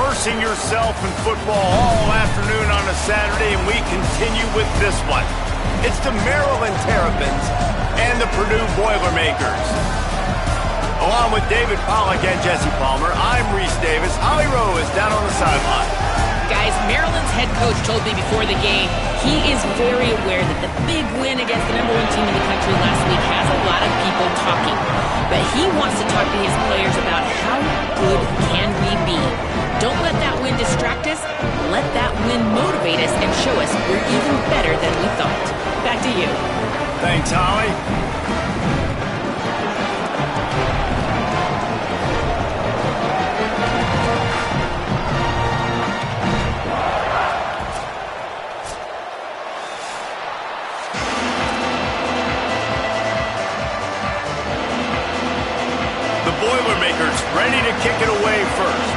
immersing yourself in football all afternoon on a Saturday, and we continue with this one. It's the Maryland Terrapins and the Purdue Boilermakers. Along with David Pollack and Jesse Palmer, I'm Reese Davis. Holly Rowe is down on the sideline. Guys, Maryland's head coach told me before the game he is very aware that the big win against the #1 team in the country last week has a lot of people talking. But he wants to talk to his players about how good can we be. Don't let that win distract us. Let that win motivate us and show us we're even better than we thought. Back to you. Thanks, Holly. Boilermakers ready to kick it away first.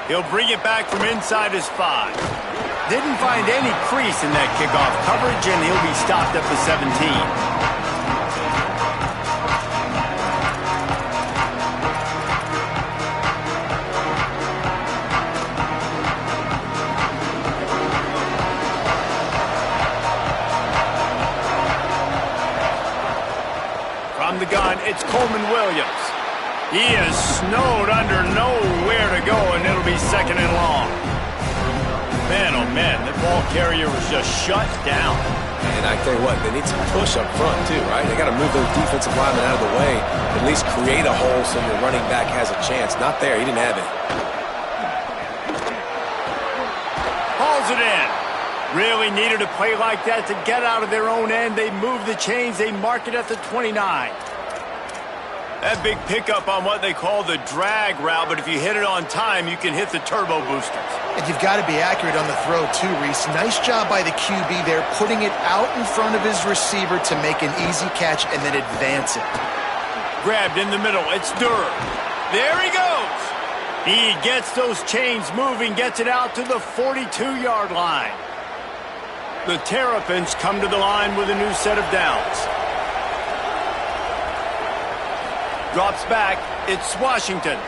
He'll bring it back from inside his 5. Didn't find any crease in that kickoff coverage, and he'll be stopped at the 17. From the gun, it's Coleman Williams. He is snowed under, nowhere to go, and it'll be second and long. Man, oh man, the ball carrier was just shut down. And I tell you what, they need some push up front too, right? They got to move those defensive linemen out of the way, at least create a hole so your running back has a chance. Not there, he didn't have it. Hauls it in. Really needed a play like that to get out of their own end. They move the chains. They mark it at the 29. That big pickup on what they call the drag route, but if you hit it on time, you can hit the turbo boosters. And you've got to be accurate on the throw, too, Reese. Nice job by the QB there, putting it out in front of his receiver to make an easy catch and then advance it. Grabbed in the middle. It's Durr. There he goes. He gets those chains moving, gets it out to the 42-yard line. The Terrapins come to the line with a new set of downs. Drops back. It's Washington.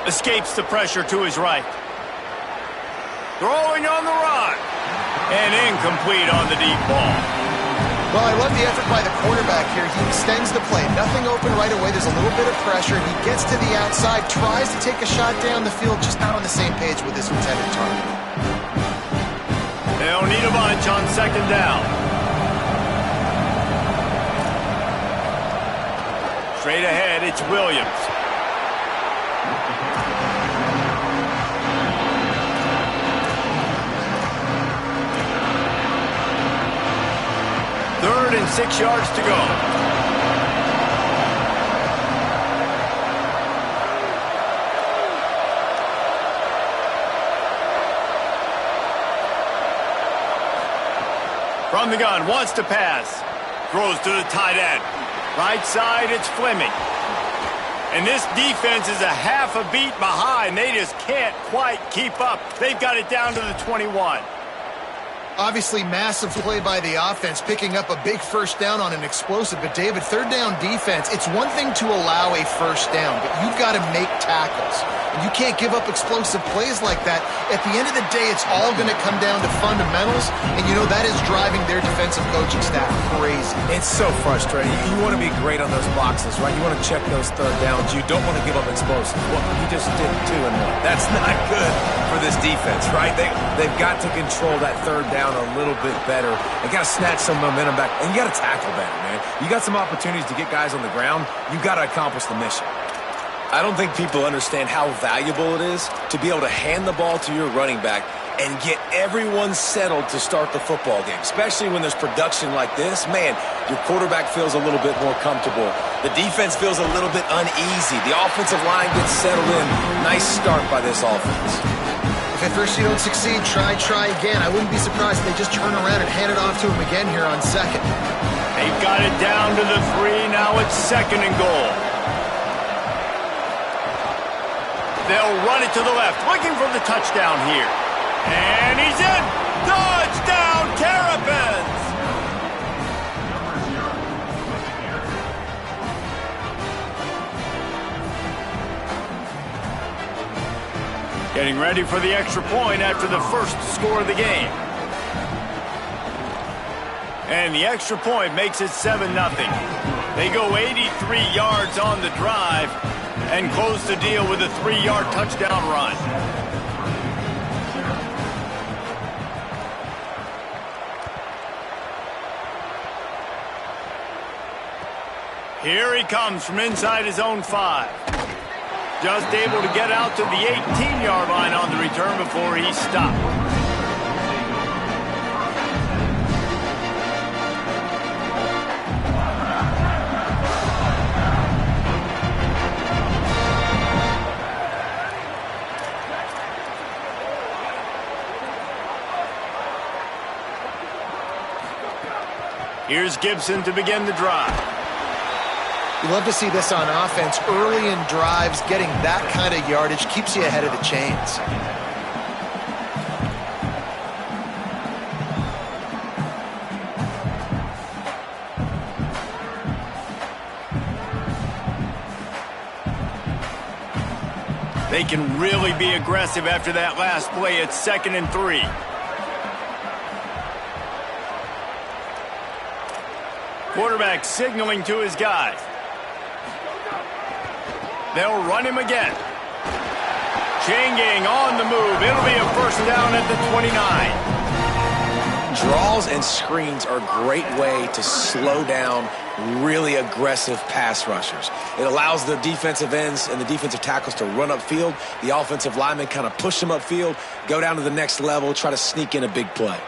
Escapes the pressure to his right. Throwing on the run. And incomplete on the deep ball. Well, I love the effort by the quarterback here. He extends the play. Nothing open right away. There's a little bit of pressure. He gets to the outside, tries to take a shot down the field, just not on the same page with his intended target. They'll need a bunch on second down. Straight ahead, it's Williams. Third and 6 yards to go. From the gun, wants to pass. Throws to the tight end. Right side, it's Fleming. And this defense is a half a beat behind. They just can't quite keep up. They've got it down to the 21. Obviously, massive play by the offense, picking up a big first down on an explosive. But, David, third down defense, it's one thing to allow a first down, but you've got to make tackles. And you can't give up explosive plays like that. At the end of the day, it's all going to come down to fundamentals, and you know that is driving their defensive coaching staff crazy. It's so frustrating. You want to be great on those boxes, right? You want to check those third downs. You don't want to give up explosives. Well, he just did 2 and 1. That's not good for this defense, right? They've got to control that third down a little bit better. They got to snatch some momentum back, and you got to tackle better, man. You got some opportunities to get guys on the ground. You got to accomplish the mission. I don't think people understand how valuable it is to be able to hand the ball to your running back and get everyone settled to start the football game, especially when there's production like this. Man, your quarterback feels a little bit more comfortable. The defense feels a little bit uneasy. The offensive line gets settled in. Nice start by this offense. If at first you don't succeed, try again. I wouldn't be surprised if they just turn around and hand it off to him again here on second. They've got it down to the 3. Now it's second and goal. They'll run it to the left, looking for the touchdown here. And he's in! Touchdown, Terrapins! Getting ready for the extra point after the first score of the game. And the extra point makes it 7-0. They go 83 yards on the drive and close the deal with a 3-yard touchdown run. Here he comes from inside his own 5. Just able to get out to the 18-yard line on the return before he stopped. Here's Gibson to begin the drive. You love to see this on offense. Early in drives, getting that kind of yardage keeps you ahead of the chains. They can really be aggressive after that last play. It's 2nd and 3. Quarterback signaling to his guys. They'll run him again. Chain gang on the move. It'll be a first down at the 29. Draws and screens are a great way to slow down really aggressive pass rushers. It allows the defensive ends and the defensive tackles to run upfield. The offensive linemen kind of push them upfield, go down to the next level, try to sneak in a big play.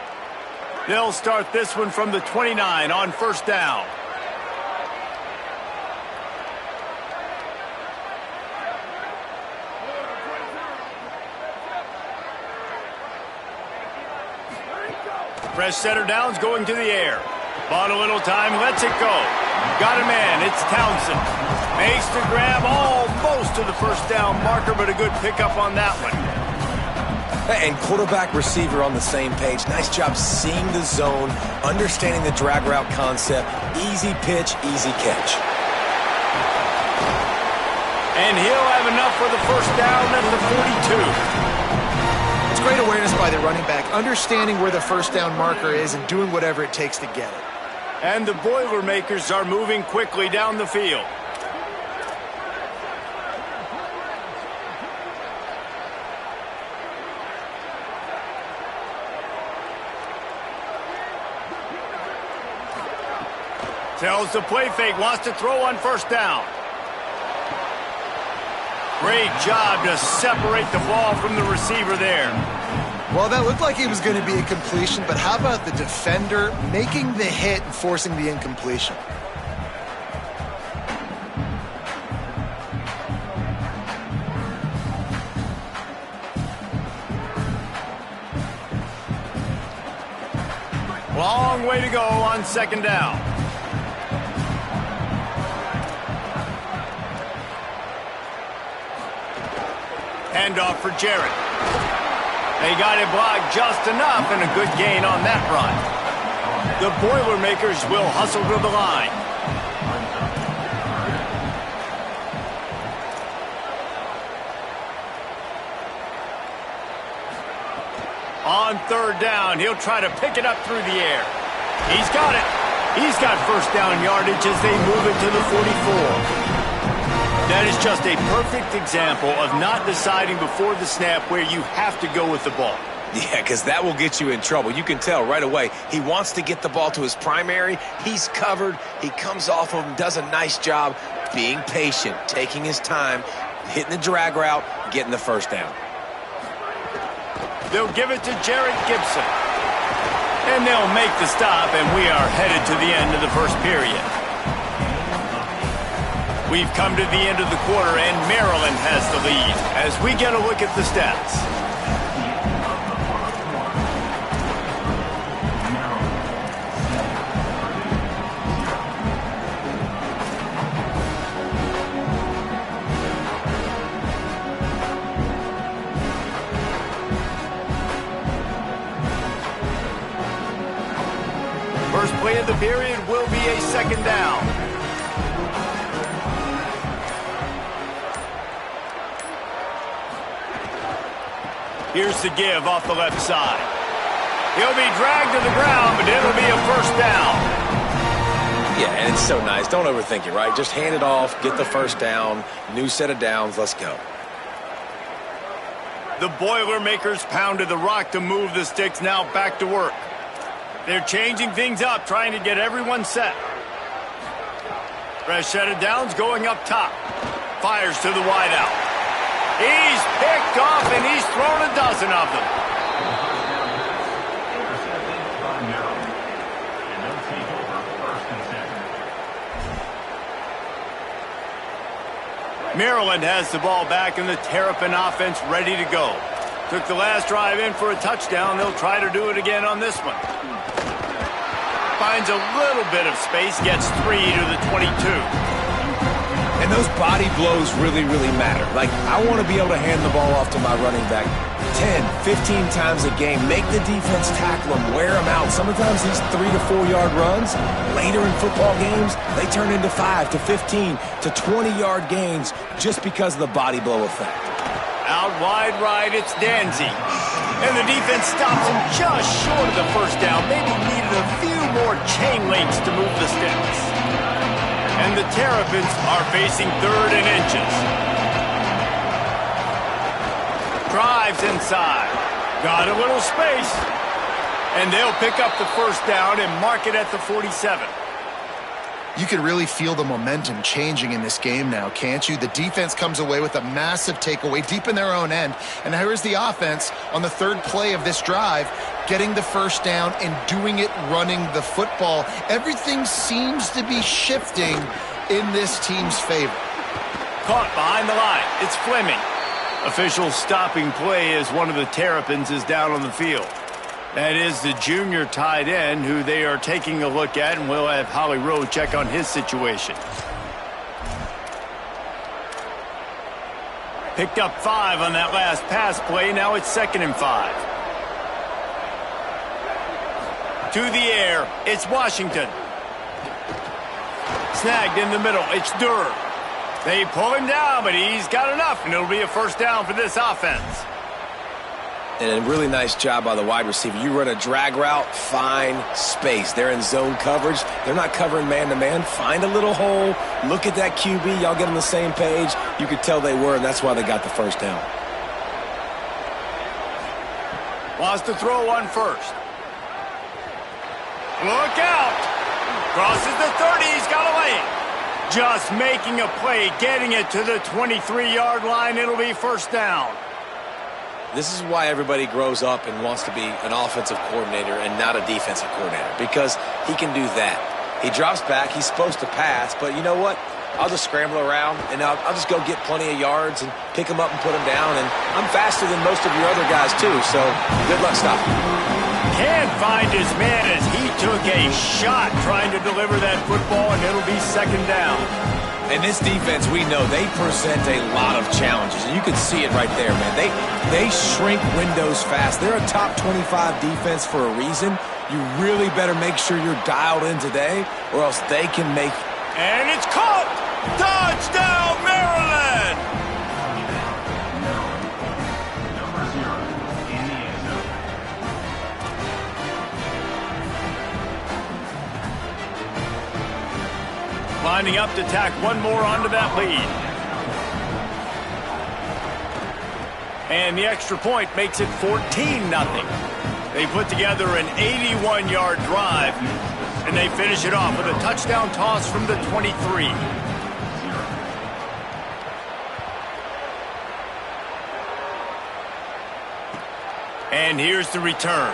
They'll start this one from the 29 on first down. Fresh setter downs going to the air. Bought a little time, lets it go. Got a man, it's Townsend. Makes the grab almost to the first down marker, but a good pickup on that one. And quarterback receiver on the same page. Nice job seeing the zone, understanding the drag route concept. Easy pitch, easy catch. And he'll have enough for the first down at the 42. It's great awareness by the running back, understanding where the first down marker is and doing whatever it takes to get it. And the Boilermakers are moving quickly down the field. Tells the play fake, wants to throw on first down. Great job to separate the ball from the receiver there. Well, that looked like it was going to be a completion, but how about the defender making the hit and forcing the incompletion? Long way to go on second down. Handoff for Jarrett. They got it blocked just enough and a good gain on that run. The Boilermakers will hustle to the line. On third down, he'll try to pick it up through the air. He's got it. He's got first down yardage as they move it to the 44. That is just a perfect example of not deciding before the snap where you have to go with the ball. Yeah, because that will get you in trouble. You can tell right away he wants to get the ball to his primary. He's covered. He comes off of him, does a nice job being patient, taking his time, hitting the drag route, getting the first down. They'll give it to Jarrett Gibson. And they'll make the stop, and we are headed to the end of the first period. We've come to the end of the quarter, and Maryland has the lead as we get a look at the stats. First play of the period will be a second down. Here's the give off the left side. He'll be dragged to the ground, but it'll be a first down. Yeah, and it's so nice. Don't overthink it, right? Just hand it off, get the first down, new set of downs, let's go. The Boilermakers pounded the rock to move the sticks, now back to work. They're changing things up, trying to get everyone set. Fresh set of downs going up top. Fires to the wideout. He's picked off, and he's thrown a dozen of them. Maryland has the ball back, and the Terrapin offense ready to go. Took the last drive in for a touchdown. They'll try to do it again on this one. Finds a little bit of space, gets 3 to the 22. And those body blows really, really matter. Like, I want to be able to hand the ball off to my running back 10, 15 times a game. Make the defense tackle them, wear them out. Sometimes these 3 to 4 yard runs, later in football games, they turn into 5 to 15 to 20 yard gains just because of the body blow effect. Out wide right, it's Danzy. And the defense stops him just short of the first down. Maybe needed a few more chain links to move the sticks. And the Terrapins are facing 3rd and inches. Drives inside. Got a little space. And they'll pick up the first down and mark it at the 47. You can really feel the momentum changing in this game now, can't you? The defense comes away with a massive takeaway deep in their own end. And here's the offense on the 3rd play of this drive, getting the first down and doing it running the football. Everything seems to be shifting in this team's favor. Caught behind the line. It's Fleming. Officials stopping play as one of the Terrapins is down on the field. That is the junior tight end who they are taking a look at, and we'll have Holly Rowe check on his situation. Picked up 5 on that last pass play. Now it's 2nd and 5. To the air, it's Washington. Snagged in the middle, it's Durr. They pull him down, but he's got enough, and it'll be a first down for this offense. And a really nice job by the wide receiver. You run a drag route, find space. They're in zone coverage. They're not covering man-to-man. Find a little hole. Look at that QB. Y'all get on the same page. You could tell they were, and that's why they got the first down. Wants to throw one first. Look out. Crosses the 30. He's got a lane. Just making a play, getting it to the 23-yard line. It'll be first down. This is why everybody grows up and wants to be an offensive coordinator and not a defensive coordinator, because he can do that. He drops back. He's supposed to pass, but you know what? I'll just scramble around, and I'll just go get plenty of yards and pick them up and put them down, and I'm faster than most of your other guys, too, so good luck stopping. Can't find his man as he took a shot trying to deliver that football, and it'll be 2nd down. And this defense, we know, they present a lot of challenges. And you can see it right there, man. They shrink windows fast. They're a top 25 defense for a reason. You really better make sure you're dialed in today, or else they can make... And it's caught! Touchdown, Maryland! Lining up to tack one more onto that lead. And the extra point makes it 14-0. They put together an 81-yard drive, and they finish it off with a touchdown toss from the 23. And here's the return.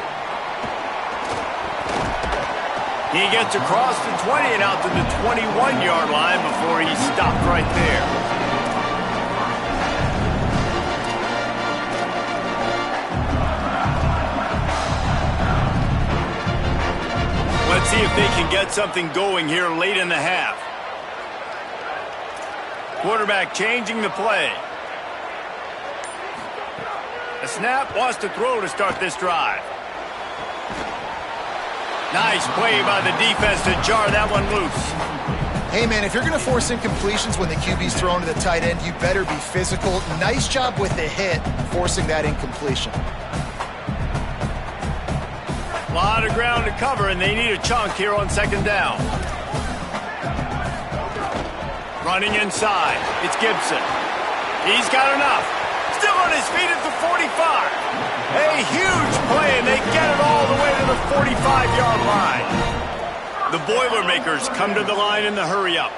He gets across the 20 and out to the 21-yard line before he stopped right there. Let's see if they can get something going here late in the half. Quarterback changing the play. A snap, wants to throw to start this drive. Nice play by the defense to jar that one loose. Hey, man, if you're going to force incompletions when the QB's thrown to the tight end, you better be physical. Nice job with the hit, forcing that incompletion. A lot of ground to cover, and they need a chunk here on second down. Running inside, it's Gibson. He's got enough. Still on his feet at the 45. A huge play, and they get it all the way to the 45-yard line. The Boilermakers come to the line in the hurry-up.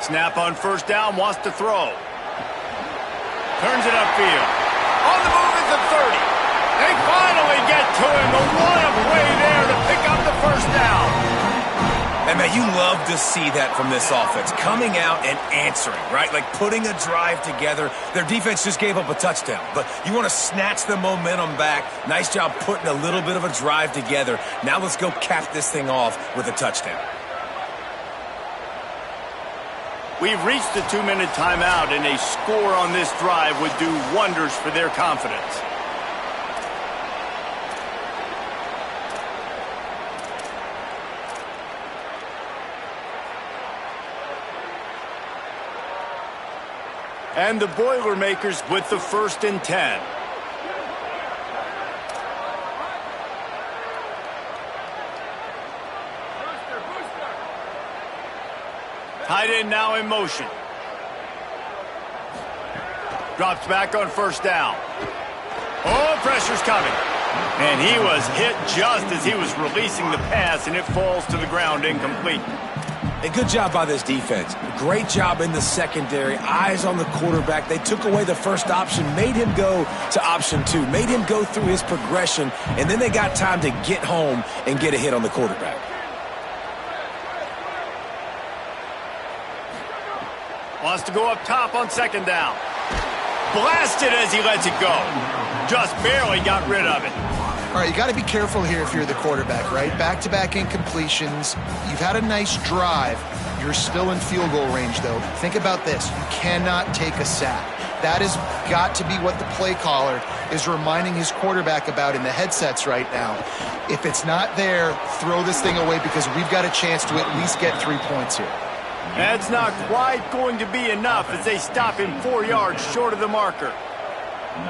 Snap on first down, wants to throw. Turns it upfield. On the move at the 30. They finally get to him, but what a play there to pick up the first down. And, man, you love to see that from this offense, coming out and answering, right? Like putting a drive together. Their defense just gave up a touchdown, but you want to snatch the momentum back. Nice job putting a little bit of a drive together. Now let's go cap this thing off with a touchdown. We've reached the 2-minute timeout, and a score on this drive would do wonders for their confidence. And the Boilermakers with the 1st and 10. Tight end now in motion. Drops back on first down. Oh, pressure's coming. And he was hit just as he was releasing the pass, and it falls to the ground incomplete. A good job by this defense. Great job in the secondary. Eyes on the quarterback. They took away the first option, made him go to option 2, made him go through his progression, and then they got time to get home and get a hit on the quarterback. Wants to go up top on second down. Blasted as he lets it go. Just barely got rid of it. All right, you got to be careful here if you're the quarterback, right? Back-to-back incompletions. You've had a nice drive. You're still in field goal range, though. Think about this. You cannot take a sack. That has got to be what the play caller is reminding his quarterback about in the headsets right now. If it's not there, throw this thing away because we've got a chance to at least get 3 points here. That's not quite going to be enough as they stop him 4 yards short of the marker.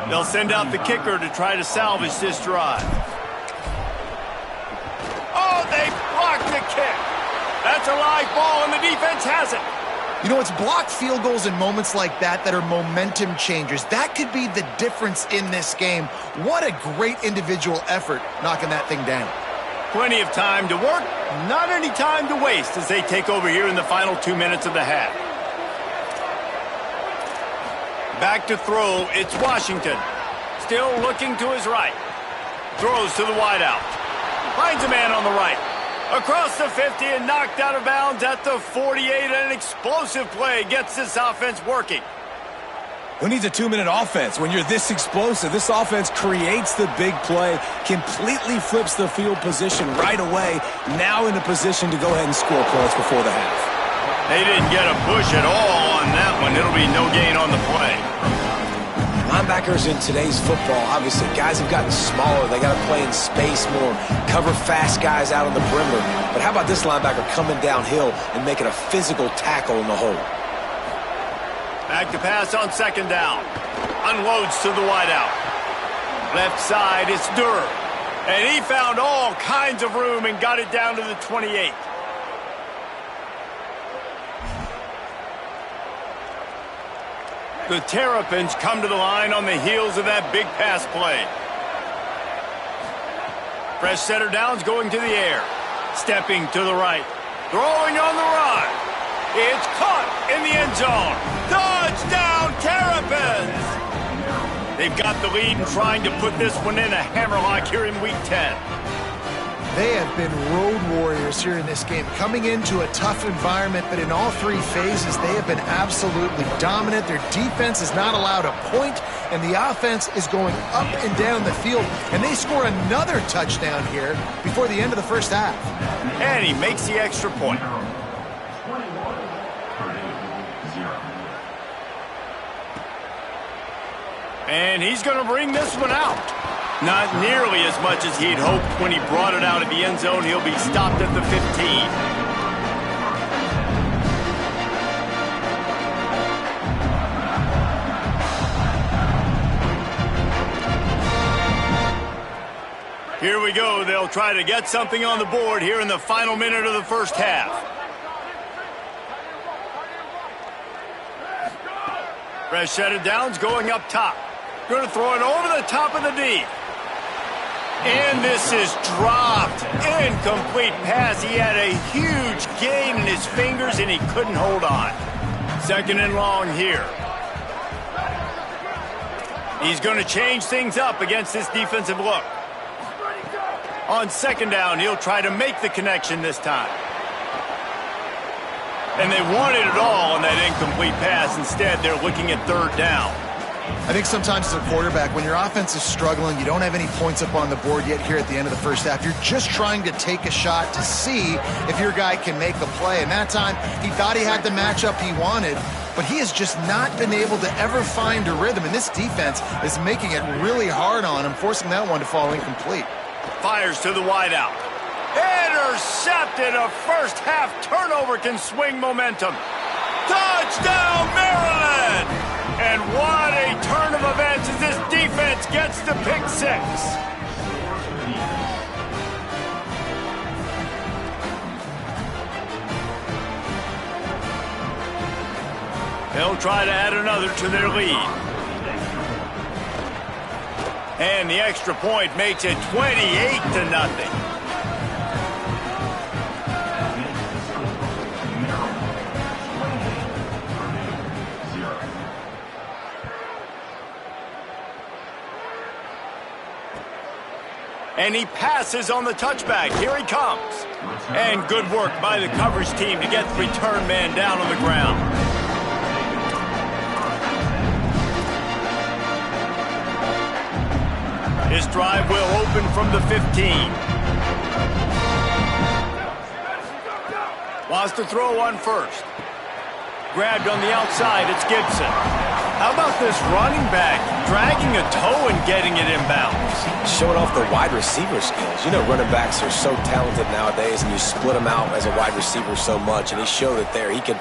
They'll send out the kicker to try to salvage this drive. Oh, they blocked the kick. That's a live ball, and the defense has it. You know, it's blocked field goals in moments like that that are momentum changers. That could be the difference in this game. What a great individual effort knocking that thing down. Plenty of time to work, not any time to waste as they take over here in the final 2 minutes of the half. Back to throw, it's Washington. Still looking to his right. Throws to the wideout. Finds a man on the right. Across the 50 and knocked out of bounds at the 48. An explosive play gets this offense working. Who needs a 2-minute offense when you're this explosive? This offense creates the big play, completely flips the field position right away, now in a position to go ahead and score points before the half. They didn't get a push at all on that one. It'll be no gain on the play. Linebackers in today's football, obviously, guys have gotten smaller. They got to play in space more, cover fast guys out on the perimeter. But how about this linebacker coming downhill and making a physical tackle in the hole? Back to pass on second down. Unloads to the wideout. Left side, it's Durr. And he found all kinds of room and got it down to the 28. The Terrapins come to the line on the heels of that big pass play. Fresh setter downs going to the air. Stepping to the right. Throwing on the run. It's caught in the end zone. Touchdown, Terrapins! They've got the lead and trying to put this one in a hammerlock here in Week 10. They have been road warriors here in this game, coming into a tough environment, but in all 3 phases, they have been absolutely dominant. Their defense is not allowed a point, and the offense is going up and down the field, and they score another touchdown here before the end of the first half. And he makes the extra point. And he's going to bring this one out. Not nearly as much as he'd hoped when he brought it out of the end zone. He'll be stopped at the 15. Here we go. They'll try to get something on the board here in the final minute of the first half. Fresh set of downs going up top. Going to throw it over the top of the D. And this is dropped. Incomplete pass. He had a huge gain in his fingers, and he couldn't hold on. Second and long here. He's going to change things up against this defensive look. On second down, he'll try to make the connection this time. And they wanted it all on that incomplete pass. Instead, they're looking at third down. I think sometimes as a quarterback, when your offense is struggling, you don't have any points up on the board yet here at the end of the first half. You're just trying to take a shot to see if your guy can make a play. And that time, he thought he had the matchup he wanted, but he has just not been able to ever find a rhythm. And this defense is making it really hard on him, forcing that one to fall incomplete. Fires to the wideout. Intercepted. A first half turnover can swing momentum. Touchdown, Maryland! And what a turn of events as this defense gets the pick six. They'll try to add another to their lead. And the extra point makes it 28-0. And he passes on the touchback. Here he comes. And good work by the coverage team to get the return man down on the ground. His drive will open from the 15. Wants to throw on first. Grabbed on the outside, it's Gibson. How about this running back dragging a toe and getting it inbounds? Showing off the wide receiver skills. You know, running backs are so talented nowadays, and you split them out as a wide receiver so much, and he showed it there. He could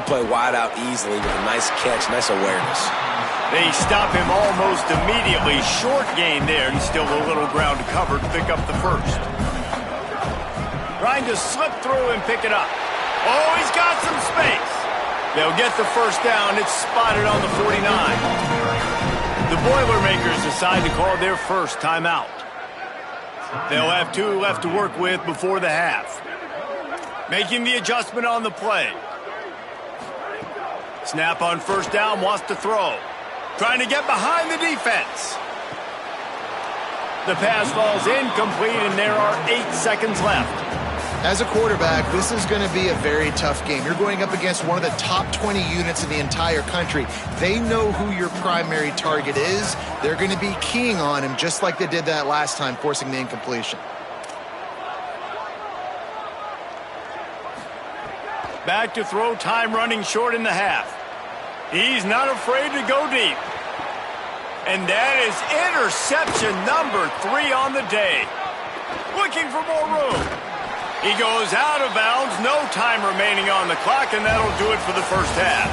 play wide out easily with a nice catch, nice awareness. They stop him almost immediately. Short gain there. He's still a little ground to cover to pick up the first. Trying to slip through and pick it up. Oh, he's got some space. They'll get the first down. It's spotted on the 49. The Boilermakers decide to call their first timeout. They'll have 2 left to work with before the half. Making the adjustment on the play. Snap on first down, wants to throw. Trying to get behind the defense. The pass falls incomplete, and there are 8 seconds left. As a quarterback, this is going to be a very tough game. You're going up against one of the top 20 units in the entire country. They know who your primary target is. They're going to be keying on him just like they did that last time, forcing the incompletion. Back to throw, time running short in the half. He's not afraid to go deep. And that is interception number 3 on the day. Looking for more room. He goes out of bounds, no time remaining on the clock, and that'll do it for the first half.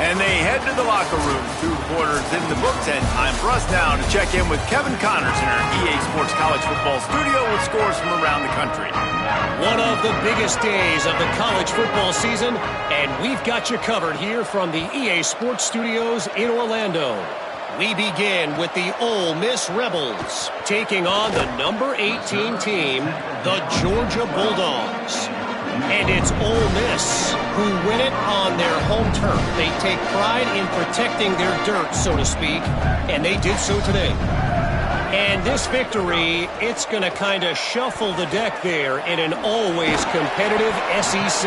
And they head to the locker room, 2 quarters in the books, and time for us now to check in with Kevin Connors in our EA Sports College Football studio with scores from around the country. One of the biggest days of the college football season, and we've got you covered here from the EA Sports Studios in Orlando. We begin with the Ole Miss Rebels taking on the number 18 team, the Georgia Bulldogs. And it's Ole Miss who win it on their home turf. They take pride in protecting their dirt, so to speak, and they did so today. And this victory, it's going to kind of shuffle the deck there in an always competitive SEC.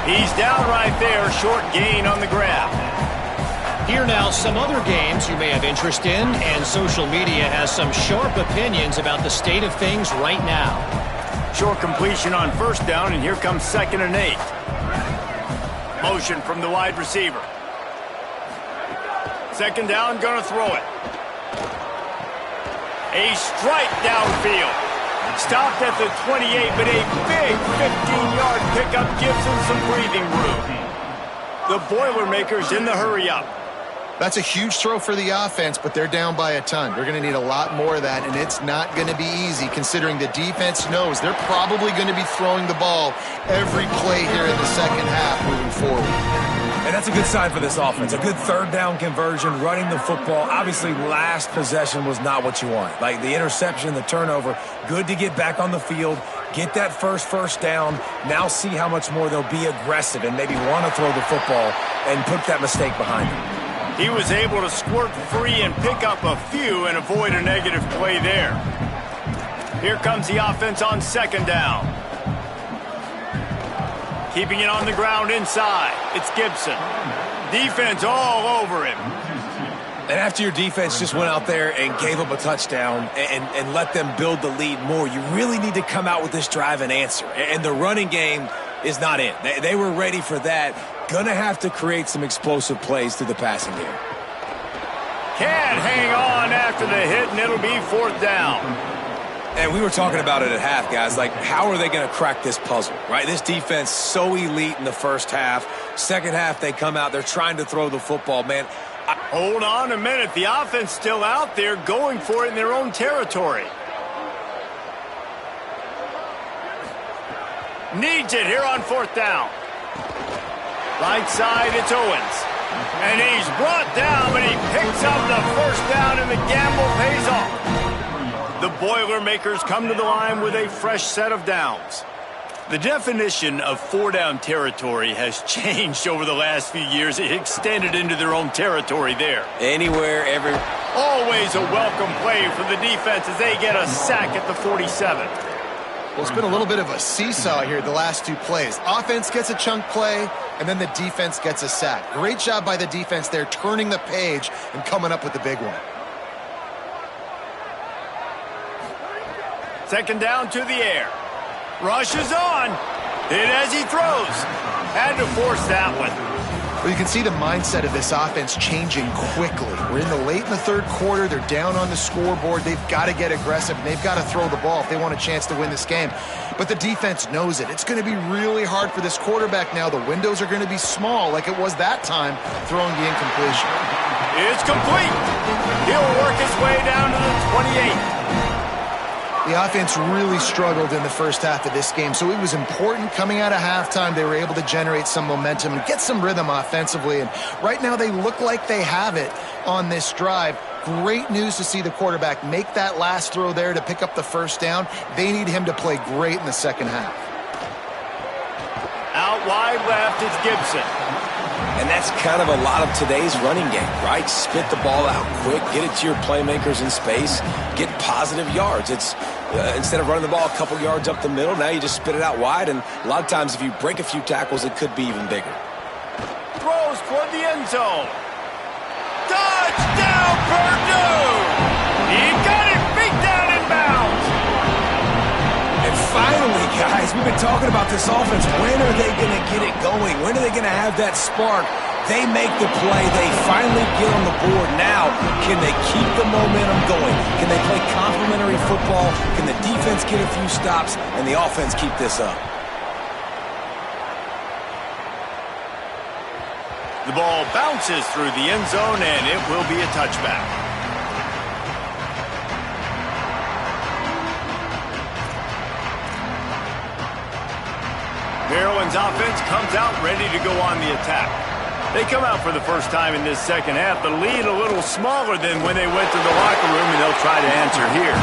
He's down right there, short gain on the grab. Here now, some other games you may have interest in, and social media has some sharp opinions about the state of things right now. Short completion on first down, and here comes 2nd and 8. Motion from the wide receiver. 2nd down, gonna throw it. A strike downfield. Stopped at the 28, but a big 15-yard pickup gives him some breathing room. The Boilermakers in the hurry-up. That's a huge throw for the offense, but they're down by a ton. They're going to need a lot more of that, and it's not going to be easy considering the defense knows they're probably going to be throwing the ball every play here in the second half moving forward. And that's a good sign for this offense. A good third down conversion, running the football. Obviously, last possession was not what you want. Like the interception, the turnover, good to get back on the field, get that first down. Now see how much more they'll be aggressive and maybe want to throw the football and put that mistake behind them. He was able to squirt free and pick up a few and avoid a negative play there. Here comes the offense on second down. Keeping it on the ground inside. It's Gibson. Defense all over him. And after your defense just went out there and gave up a touchdown and let them build the lead more, you really need to come out with this drive and answer. And the running game is not in. They were ready for that. Gonna have to create some explosive plays through the passing game. Can't hang on after the hit, and it'll be fourth down. And we were talking about it at half, guys. Like, how are they going to crack this puzzle, right? This defense so elite in the first half. Second half, they come out. They're trying to throw the football, man. Hold on a minute. The offense still out there going for it in their own territory. Needs it here on fourth down. Right side, it's Owens. And he's brought down, but he picks up the first down, and the gamble pays off. The Boilermakers come to the line with a fresh set of downs. The definition of four-down territory has changed over the last few years. It extended into their own territory there. Anywhere, every... Always a welcome play for the defense as they get a sack at the 47. Well, it's been a little bit of a seesaw here the last two plays. Offense gets a chunk play, and then the defense gets a sack. Great job by the defense there, turning the page and coming up with the big one. Second down to the air. Rushes on. Hit as he throws. Had to force that one. Well, you can see the mindset of this offense changing quickly. We're in the third quarter. They're down on the scoreboard. They've got to get aggressive, and they've got to throw the ball if they want a chance to win this game. But the defense knows it. It's going to be really hard for this quarterback now. The windows are going to be small like it was that time throwing the incompletion. It's complete. He'll work his way down to the 28. The offense really struggled in the first half of this game, so it was important coming out of halftime. They were able to generate some momentum and get some rhythm offensively, and right now they look like they have it on this drive. Great news to see the quarterback make that last throw there to pick up the first down. They need him to play great in the second half. Out wide left, it's Gibson. And that's kind of a lot of today's running game, right? Spit the ball out quick, get it to your playmakers in space, get positive yards. It's instead of running the ball a couple yards up the middle, now you just spit it out wide, and a lot of times if you break a few tackles, it could be even bigger. Throws toward the end zone. Touchdown, Purdue! He got it, beat down in bounds. And finally, guys, we've been talking about this offense. When are they going to get it going? When are they going to have that spark? They make the play. They finally get on the board. Now, can they keep the momentum going? Can they play complementary football? Can the defense get a few stops and the offense keep this up? The ball bounces through the end zone, and it will be a touchback. Maryland's offense comes out ready to go on the attack. They come out for the first time in this second half. The lead a little smaller than when they went to the locker room, and they'll try to answer here.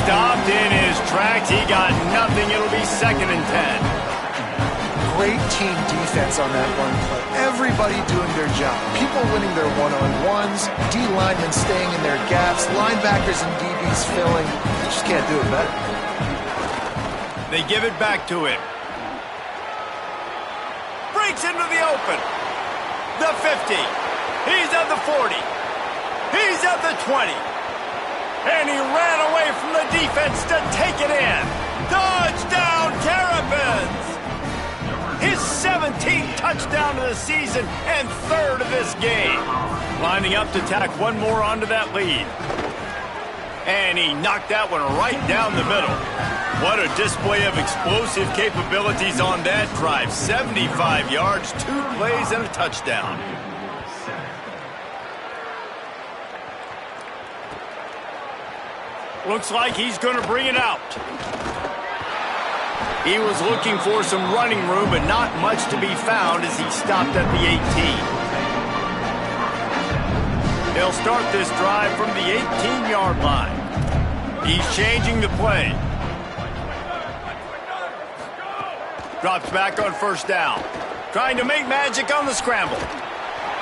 Stopped in his tracks. He got nothing. It'll be 2nd and 10. Great team defense on that run play. Everybody doing their job. People winning their one-on-ones. D linemen staying in their gaps. Linebackers and DBs filling. You just can't do it better. They give it back to him. Breaks into the open. The 50. He's at the 40. He's at the 20. And he ran away from the defense to take it in. Touchdown, Terrapins! His 17th touchdown of the season and 3rd of this game. Lining up to tack one more onto that lead. And he knocked that one right down the middle. What a display of explosive capabilities on that drive. 75 yards, 2 plays, and a touchdown. Looks like he's going to bring it out. He was looking for some running room, but not much to be found as he stopped at the 18. He'll start this drive from the 18-yard line. He's changing the play. Drops back on first down. Trying to make magic on the scramble.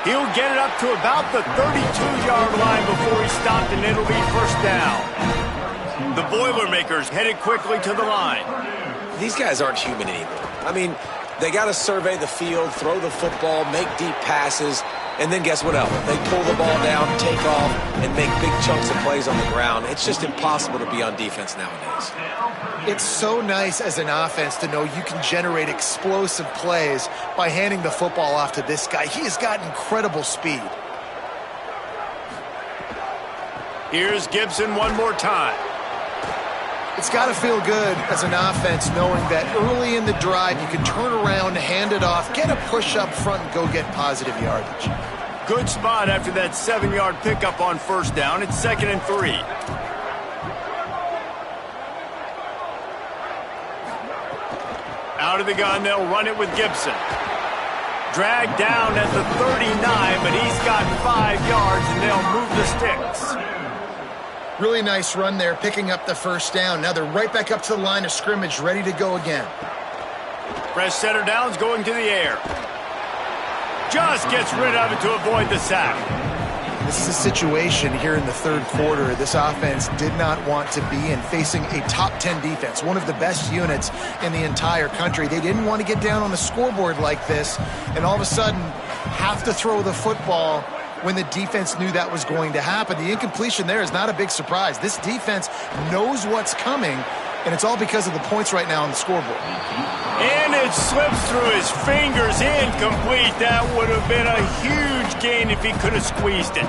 He'll get it up to about the 32-yard line before he stopped, and it'll be first down. The Boilermakers headed quickly to the line. These guys aren't human anymore. I mean, they got to survey the field, throw the football, make deep passes, and then guess what else? They pull the ball down, take off, and make big chunks of plays on the ground. It's just impossible to be on defense nowadays. It's so nice as an offense to know you can generate explosive plays by handing the football off to this guy. He has got incredible speed. Here's Gibson one more time. It's got to feel good as an offense knowing that early in the drive you can turn around, hand it off, get a push up front, and go get positive yardage. Good spot after that 7-yard pickup on first down. It's 2nd and 3. Out of the gun, they'll run it with Gibson. Dragged down at the 39, but he's got 5 yards, and they'll move the sticks. Really nice run there, picking up the first down. Now they're right back up to the line of scrimmage, ready to go again. Fresh center downs going to the air. Just gets rid of it to avoid the sack. This is a situation here in the third quarter this offense did not want to be in, facing a top 10 defense, one of the best units in the entire country. They didn't want to get down on the scoreboard like this and all of a sudden have to throw the football when the defense knew that was going to happen. The incompletion there is not a big surprise. This defense knows what's coming, and it's all because of the points right now on the scoreboard. And it slips through his fingers, incomplete. That would have been a huge gain if he could have squeezed it.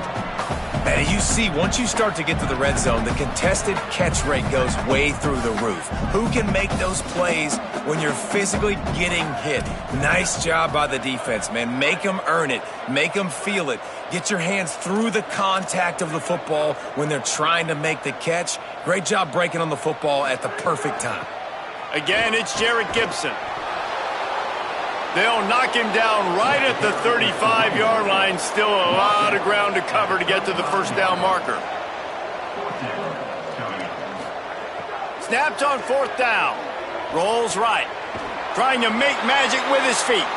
And you see, once you start to get to the red zone, the contested catch rate goes way through the roof. Who can make those plays when you're physically getting hit? Nice job by the defense, man. Make them earn it. Make them feel it. Get your hands through the contact of the football when they're trying to make the catch. Great job breaking on the football at the perfect time. Again, it's Jarrett Gibson. They'll knock him down right at the 35-yard line. Still a lot of ground to cover to get to the first down marker. Snapped on fourth down. Rolls right. Trying to make magic with his feet.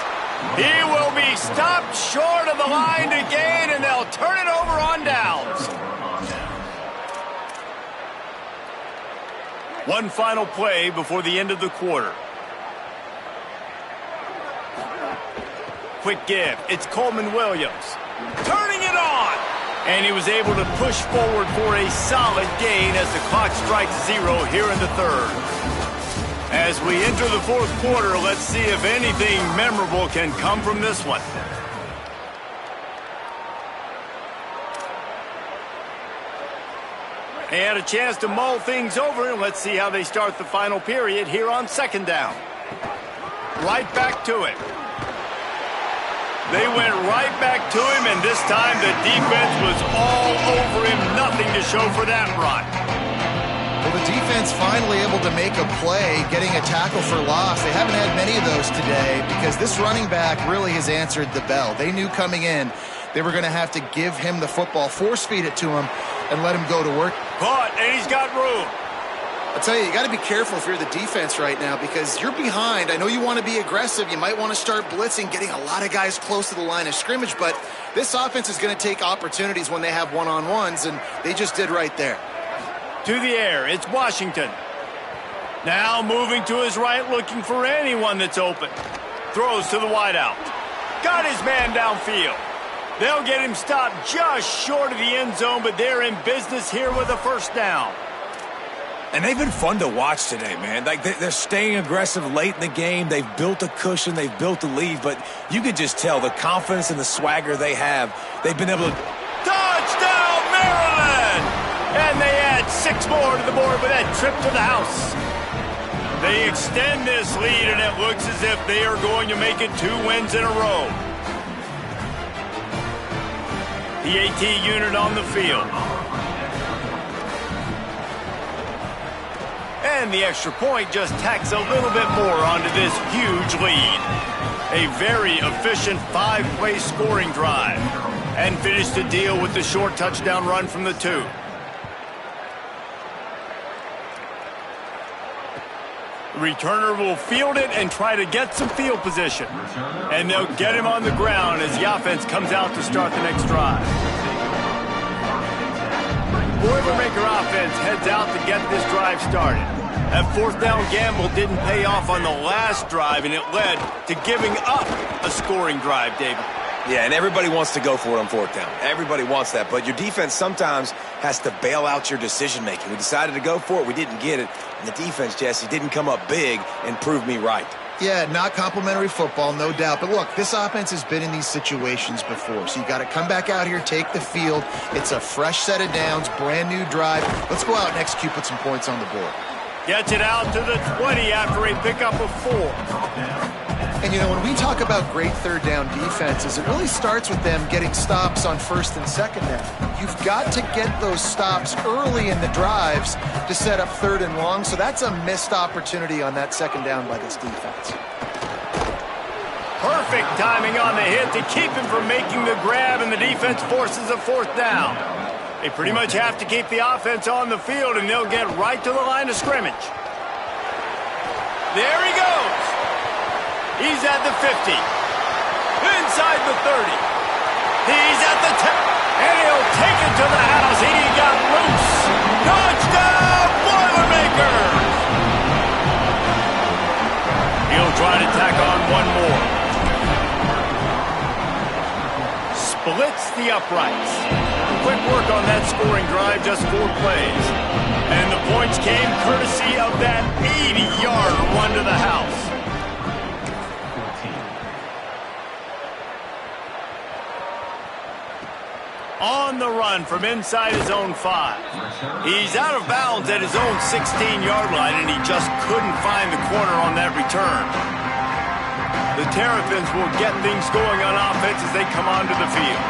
He will be stopped short of the line to gain, and they'll turn it over on downs. One final play before the end of the quarter. Quick give. It's Coleman Williams. Turning it on! And he was able to push forward for a solid gain as the clock strikes 0 here in the third. As we enter the fourth quarter, let's see if anything memorable can come from this one. They had a chance to mull things over, and let's see how they start the final period here on second down. Right back to it. They went right back to him, and this time the defense was all over him. Nothing to show for that run. Well, the defense finally able to make a play, getting a tackle for loss. They haven't had many of those today because this running back really has answered the bell. They knew coming in they were going to have to give him the football, force feed it to him, and let him go to work. Caught, and he's got room. I'll tell you, you got to be careful if you're the defense right now because you're behind. I know you want to be aggressive. You might want to start blitzing, getting a lot of guys close to the line of scrimmage, but this offense is going to take opportunities when they have one-on-ones, and they just did right there. To the air, it's Washington. Now moving to his right, looking for anyone that's open. Throws to the wideout. Got his man downfield. They'll get him stopped just short of the end zone, but they're in business here with a first down. And they've been fun to watch today, man. Like they're staying aggressive late in the game. They've built a cushion. They've built a lead. But you can just tell the confidence and the swagger they have. They've been able to... Touchdown, Maryland! And they add 6 more to the board with that trip to the house. They extend this lead, and it looks as if they are going to make it 2 wins in a row. The AT unit on the field. And the extra point just tacks a little bit more onto this huge lead. A very efficient 5-play scoring drive. And finished the deal with the short touchdown run from the 2. Returner will field it and try to get some field position. And they'll get him on the ground as the offense comes out to start the next drive. Boilermaker offense heads out to get this drive started. That 4th down gamble didn't pay off on the last drive, and it led to giving up a scoring drive, David. Yeah, and everybody wants to go for it on 4th down. Everybody wants that, but your defense sometimes has to bail out your decision-making. We decided to go for it. We didn't get it. And the defense, Jesse, didn't come up big and prove me right. Yeah, not complimentary football, no doubt. But look, this offense has been in these situations before. So you got to come back out here, take the field. It's a fresh set of downs, brand new drive. Let's go out and execute, put some points on the board. Gets it out to the 20 after a pickup of 4. And, you know, when we talk about great 3rd down defenses, it really starts with them getting stops on 1st and 2nd down. You've got to get those stops early in the drives to set up 3rd and long, so that's a missed opportunity on that 2nd down by this defense. Perfect timing on the hit to keep him from making the grab, and the defense forces a 4th down. They pretty much have to keep the offense on the field, and they'll get right to the line of scrimmage. There he goes. He's at the 50. Inside the 30. He's at the 10. And he'll take it to the house. He got loose. Touchdown, Boilermakers! He'll try to tack on one more. Splits the uprights. Quick work on that scoring drive, just 4 plays. And the points came courtesy of that 80-yard run to the house. On the run from inside his own 5. He's out of bounds at his own 16-yard line, and he just couldn't find the corner on that return. The Terrapins will get things going on offense as they come onto the field.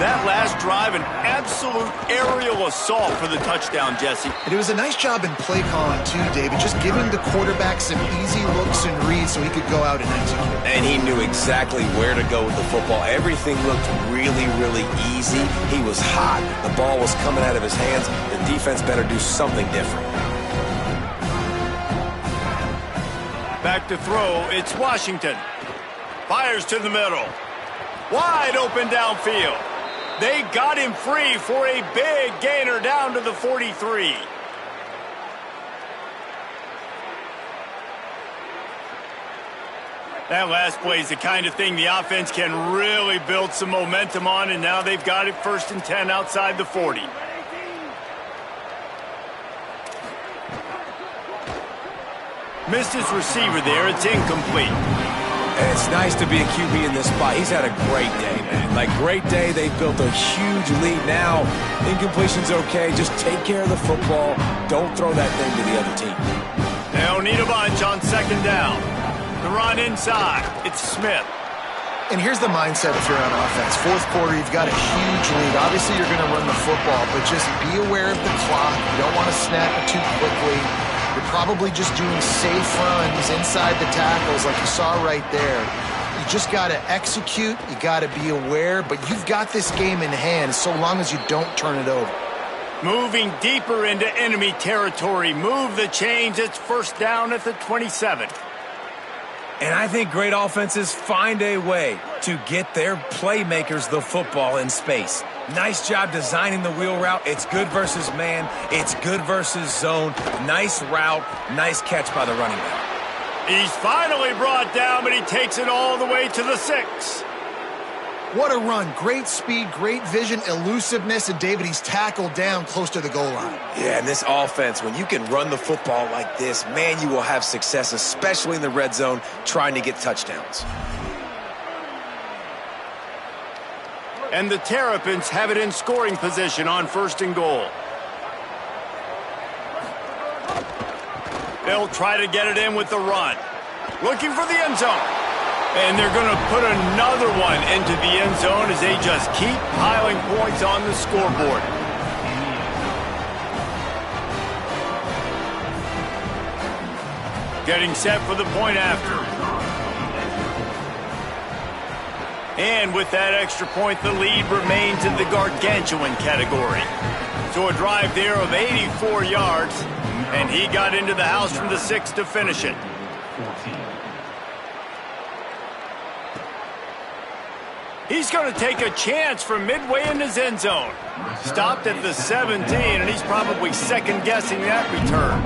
That last drive, an absolute aerial assault for the touchdown, Jesse. And it was a nice job in play calling, too, David, just giving the quarterback some easy looks and reads so he could go out and execute. And he knew exactly where to go with the football. Everything looked really, really easy. He was hot. The ball was coming out of his hands. The defense better do something different. Back to throw, it's Washington. Fires to the middle. Wide open downfield. They got him free for a big gainer down to the 43. That last play is the kind of thing the offense can really build some momentum on, and now they've got it 1st and 10 outside the 40. Missed his receiver there. It's incomplete. And it's nice to be a QB in this spot. He's had a great day, man. Like, great day. They've built a huge lead now. Incompletion's okay. Just take care of the football. Don't throw that thing to the other team. They'll need a bunch on 2nd down. The run inside. It's Smith. And here's the mindset if you're on offense. 4th quarter, you've got a huge lead. Obviously, you're going to run the football, but just be aware of the clock. You don't want to snap it too quickly. You're probably just doing safe runs inside the tackles like you saw right there. You just got to execute. You got to be aware, but you've got this game in hand so long as you don't turn it over. Moving deeper into enemy territory. Move the chains. It's 1st down at the 27. And I think great offenses find a way to get their playmakers the football in space. Nice job designing the wheel route. It's good versus man. It's good versus zone. Nice route. Nice catch by the running back. He's finally brought down, but he takes it all the way to the 6. What a run. Great speed, great vision, elusiveness, and David, he's tackled down close to the goal line. Yeah, and this offense, when you can run the football like this, man, you will have success, especially in the red zone, trying to get touchdowns. And the Terrapins have it in scoring position on 1st and goal. They'll try to get it in with the run. Looking for the end zone. And they're going to put another one into the end zone as they just keep piling points on the scoreboard. Getting set for the point after. And with that extra point, the lead remains in the gargantuan category. So a drive there of 84 yards, and he got into the house from the 6 to finish it. He's going to take a chance from midway in his end zone. Stopped at the 17, and he's probably second-guessing that return.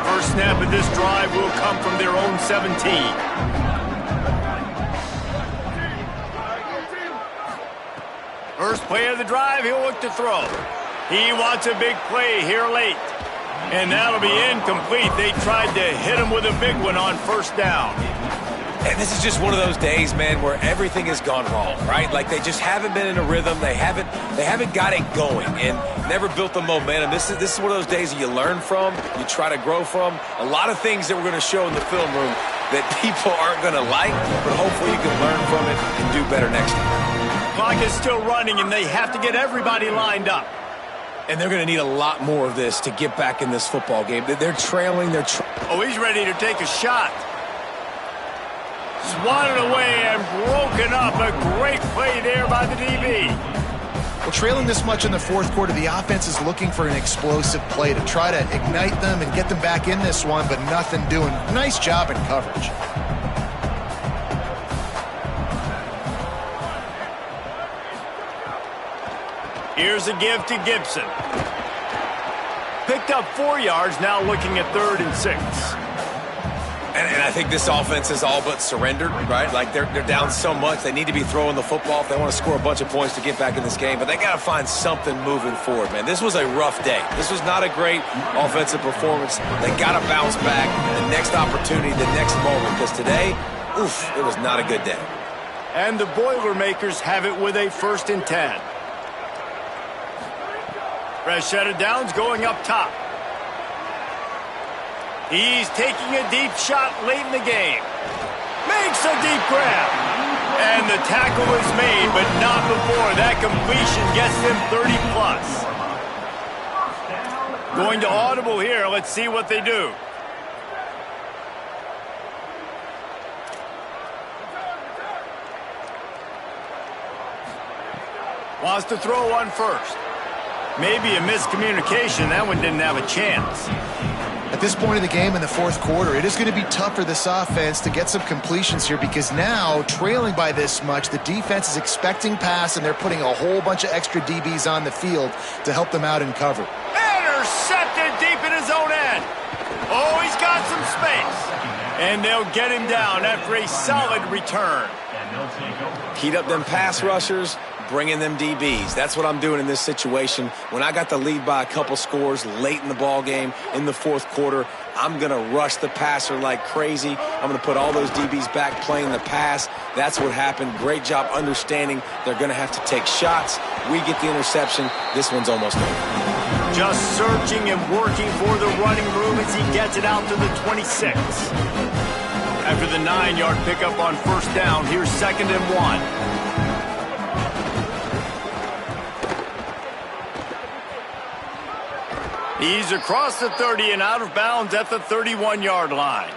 First snap of this drive will come from their own 17. First play of the drive, he'll look to throw. He wants a big play here late. And that'll be incomplete. They tried to hit him with a big one on first down. And this is just one of those days, man, where everything has gone wrong, right? Like they just haven't been in a rhythm. They haven't got it going and never built the momentum. This is one of those days that you learn from, you try to grow from. A lot of things that we're going to show in the film room that people aren't going to like, but hopefully you can learn from it and do better next time. Clock is still running, and they have to get everybody lined up. And they're going to need a lot more of this to get back in this football game. They're trailing. Oh, he's ready to take a shot. Swatted away and broken up. A great play there by the DB. Well, trailing this much in the fourth quarter, the offense is looking for an explosive play to try to ignite them and get them back in this one, but nothing doing. Nice job in coverage. Here's a give to Gibson. Picked up 4 yards, now looking at 3rd and 6. And I think this offense is all but surrendered, right? Like they're down so much. They need to be throwing the football if they want to score a bunch of points to get back in this game. But they got to find something moving forward, man. This was a rough day. This was not a great offensive performance. They got to bounce back. The next opportunity, the next moment. Because today, oof, it was not a good day. And the Boilermakers have it with a 1st and 10. Rashad Downs going up top. He's taking a deep shot late in the game. Makes a deep grab. And the tackle is made, but not before. That completion gets them 30-plus. Going to audible here. Let's see what they do. Wants to throw one first. Maybe a miscommunication. That one didn't have a chance. At this point of the game in the fourth quarter, it is going to be tough for this offense to get some completions here because now, trailing by this much, the defense is expecting pass, and they're putting a whole bunch of extra DBs on the field to help them out in cover. Intercepted deep in his own end. Oh, he's got some space. And they'll get him down after a solid return. Heat up them pass rushers. Bringing them DBs. That's what I'm doing in this situation. When I got the lead by a couple scores late in the ball game in the fourth quarter, I'm going to rush the passer like crazy. I'm going to put all those DBs back playing the pass. That's what happened. Great job understanding they're going to have to take shots. We get the interception. This one's almost over. Just searching and working for the running room as he gets it out to the 26. After the 9-yard pickup on first down, here's 2nd and 1. He's across the 30 and out of bounds at the 31-yard line.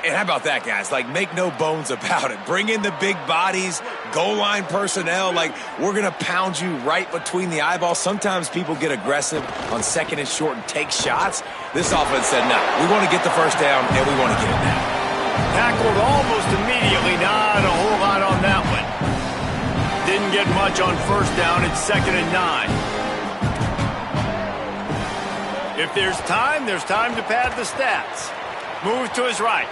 And how about that, guys? Like, make no bones about it. Bring in the big bodies, goal line personnel. Like, we're going to pound you right between the eyeballs. Sometimes people get aggressive on 2nd and short and take shots. This offense said, no, we want to get the first down, and we want to get it now. Tackled almost immediately. Not a whole lot on that one. Didn't get much on first down. It's 2nd and 9. If there's time to pad the stats. Move to his right.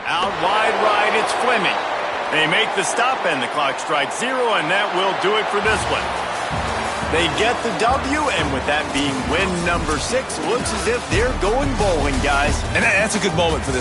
Out wide right, it's Fleming. They make the stop and the clock strikes 0, and that will do it for this one. They get the W, and with that being win number 6, looks as if they're going bowling, guys. And that's a good moment for this